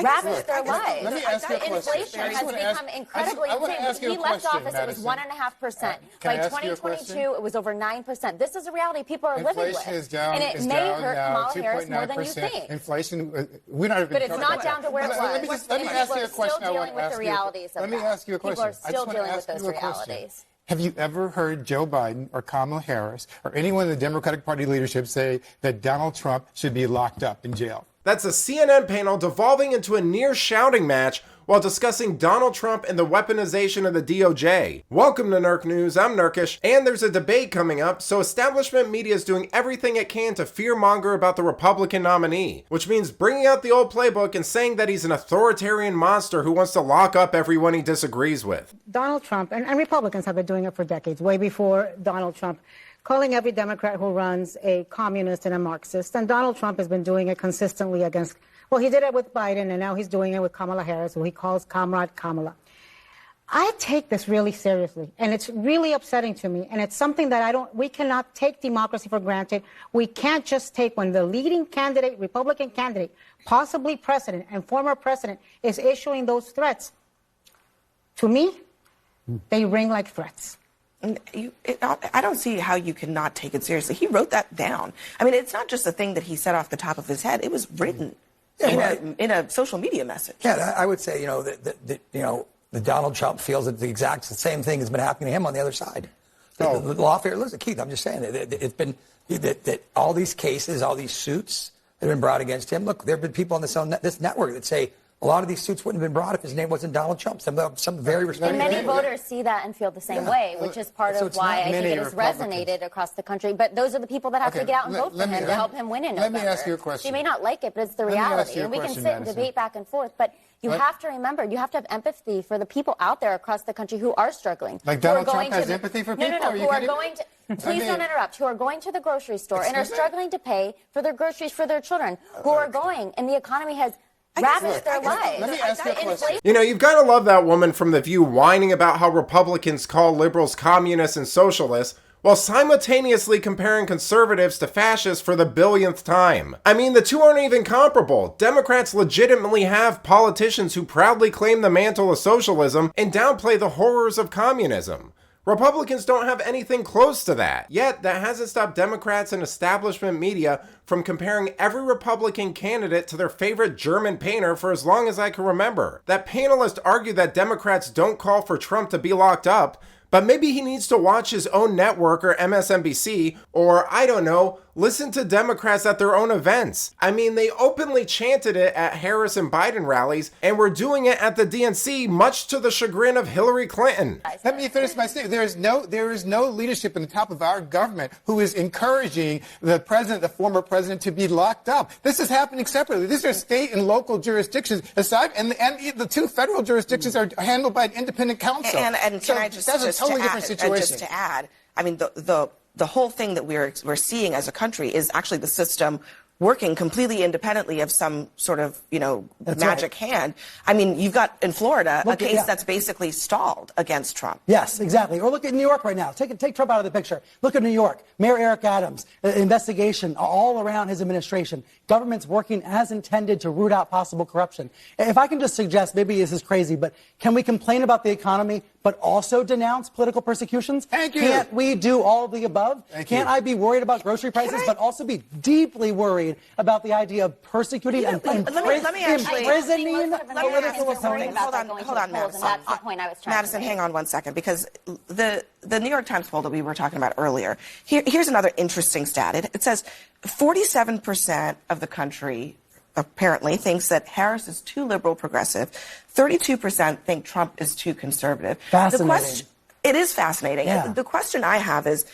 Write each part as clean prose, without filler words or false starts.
ravaged their lives. Let me ask you a question. Inflation has become incredibly insane. He left office, it was 1.5%. By 2022, it was over 9%. This is a reality people are living with. Inflation is down. And it may hurt Kamala Harris more than you think. Inflation, we're not even. But it's not down to where it was. Let me ask you a question. I want to ask you. Let me ask you a question. People are still dealing with those realities. Have you ever heard Joe Biden or Kamala Harris or anyone in the Democratic Party leadership say that Donald Trump should be locked up in jail? That's a CNN panel devolving into a near shouting match while discussing Donald Trump and the weaponization of the DOJ. Welcome to Nerk News, I'm Nerkish, and there's a debate coming up, so establishment media is doing everything it can to fearmonger about the Republican nominee, which means bringing out the old playbook and saying that he's an authoritarian monster who wants to lock up everyone he disagrees with. Donald Trump, and Republicans have been doing it for decades, way before Donald Trump, calling every Democrat who runs a communist and a Marxist, and Donald Trump has been doing it consistently against. Well, he did it with Biden, and now he's doing it with Kamala Harris, who he calls Comrade Kamala. I take this really seriously, and it's really upsetting to me, and it's something that we cannot take democracy for granted. We can't just take when the leading candidate, Republican candidate, possibly president and former president, is issuing those threats. To me, they ring like threats. I don't see how you cannot take it seriously. He wrote that down. I mean, it's not just a thing that he said off the top of his head. It was written. In a social media message. Yeah, I would say, the Donald Trump feels that the exact same thing has been happening to him on the other side. The lawfare, listen, Keith, I'm just saying it's been that all these cases, all these suits that have been brought against him. Look, there have been people on this network that say a lot of these suits wouldn't have been brought if his name wasn't Donald Trump. Some very respected. And many voters see that and feel the same way, which is part of why I think it has resonated across the country. But those are the people that have to get out and vote for him to help him win in November. Let me ask you a question. You may not like it, but it's the reality. And we can sit and debate back and forth. But you have to remember, you have to have empathy for the people out there across the country who are struggling. Like Donald Trump has empathy for people? No, who are going to... Please don't interrupt. Who are going to the grocery store and are struggling to pay for their groceries for their children. Who are going, and the economy has... ravaged their lives. Let me ask you a question. You know, you've got to love that woman from The View whining about how Republicans call liberals communists and socialists, while simultaneously comparing conservatives to fascists for the billionth time. I mean, the two aren't even comparable. Democrats legitimately have politicians who proudly claim the mantle of socialism and downplay the horrors of communism. Republicans don't have anything close to that. Yet, that hasn't stopped Democrats and establishment media from comparing every Republican candidate to their favorite German painter for as long as I can remember. That panelist argued that Democrats don't call for Trump to be locked up, but maybe he needs to watch his own network or MSNBC, or I don't know, listen to Democrats at their own events. I mean, they openly chanted it at Harris and Biden rallies, and were doing it at the DNC, much to the chagrin of Hillary Clinton. Let me finish my statement. There is no leadership in the top of our government who is encouraging the former president, to be locked up. This is happening separately. These are state and local jurisdictions aside, and the two federal jurisdictions are handled by an independent counsel. And can I just to add, I mean, the whole thing that we're seeing as a country is actually the system working completely independently of some sort of, magic hand. I mean, you've got in Florida a case that's basically stalled against Trump. Yes, exactly. Or look at New York right now. Take Trump out of the picture. Look at New York. Mayor Eric Adams, investigation all around his administration. Government's working as intended to root out possible corruption. If I can just suggest, maybe this is crazy, but can we complain about the economy but also denounce political persecutions? Thank you. Can't we do all of the above? Can't I be worried about grocery prices but also be deeply worried about the idea of persecuting and imprisoning political opponents? Hold on, Madison. That's the point I was trying Madison, to make. hang on 1 second, because the New York Times poll that we were talking about earlier, here's another interesting stat. It says 47% of the country apparently thinks that Harris is too liberal progressive. 32% think Trump is too conservative. Fascinating. It is fascinating. Yeah. The question I have is,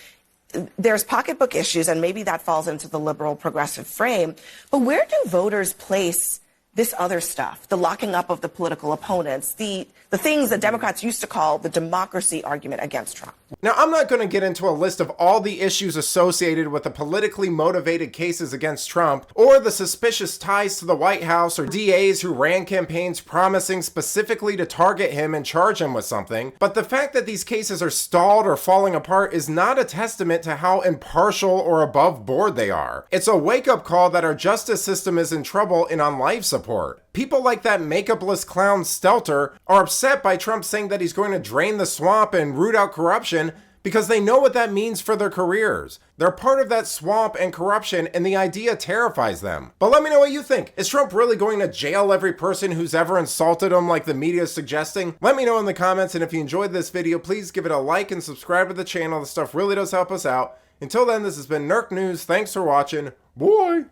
there's pocketbook issues, and maybe that falls into the liberal progressive frame, but where do voters place this other stuff, the locking up of the political opponents, the things that Democrats used to call the democracy argument against Trump? Now, I'm not going to get into a list of all the issues associated with the politically motivated cases against Trump, or the suspicious ties to the White House, or DAs who ran campaigns promising specifically to target him and charge him with something, but the fact that these cases are stalled or falling apart is not a testament to how impartial or above board they are. It's a wake-up call that our justice system is in trouble and on life support. People like that makeupless clown Stelter are upset by Trump saying that he's going to drain the swamp and root out corruption because they know what that means for their careers. They're part of that swamp and corruption, and the idea terrifies them. But let me know what you think. Is Trump really going to jail every person who's ever insulted him like the media is suggesting? Let me know in the comments, and if you enjoyed this video, please give it a like and subscribe to the channel. This stuff really does help us out. Until then, this has been Nerk News. Thanks for watching. Bye!